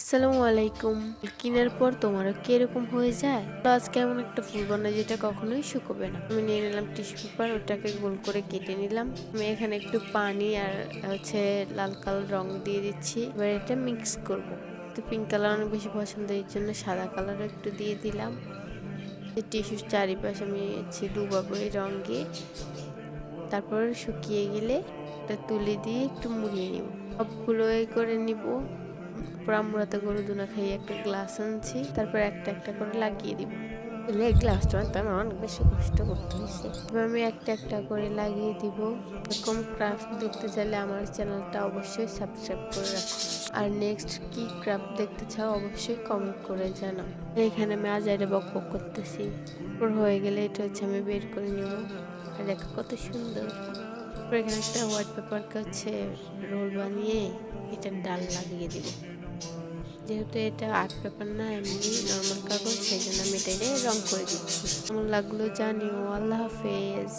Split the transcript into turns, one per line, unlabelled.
আসসালামু আলাইকুম। কেনার পর তোমারও কি এরকম হয়ে যায়? তো আজকে এমন একটা ফুল বানাই যেটা কখনোই শুকোবে না। আমি নিয়ে নিলাম টিস্যু পেপার, ওটাকে গোল করে কেটে নিলাম। আমি এখানে একটু পানি আর লাল কালার রং দিয়ে দিচ্ছি। এবার এটা মিক্স করব। তো পিঙ্ক কালার অনেক বেশি পছন্দ, এর জন্য সাদা কালারও একটু দিয়ে দিলাম। টিস্যুর চারিপাশে আমি ডুবাবো এই রঙে। তারপর শুকিয়ে গেলে এটা তুলে দিয়ে একটু মুড়িয়ে নিব। সবগুলো করে নিব। আমরা তো গরু দুনা খাইয়ে একটা গ্লাস আনছি, তারপর একটা একটা করে লাগিয়ে দিব। এই গ্লাসটা আনতে আমার অনেক বেশি কষ্ট করতে হয়েছে। এবার আমি একটা একটা করে লাগিয়ে দিব। এরকম ক্রাফট দেখতে চাইলে আমার চ্যানেলটা অবশ্যই সাবস্ক্রাইব করে রাখো। আর নেক্সট কি ক্রাফট দেখতে চাও অবশ্যই কমেন্ট করে জানাও। এখানে আমি আজাইরে বক বক করতেছি। হয়ে গেলে এটা আমি বের করে নিব। আর দেখো কত সুন্দর। এখানে একটা হোয়াইট পেপারকে রোল বানিয়ে এটার ডাল লাগিয়ে দিব। যেহেতু এটা আর্ট পেপার না, এমনি নর্মাল কাগজ, সেই জন্য আমি এটা রং করে দিচ্ছি। কেমন লাগলো জানিও। আল্লাহ হাফেজ।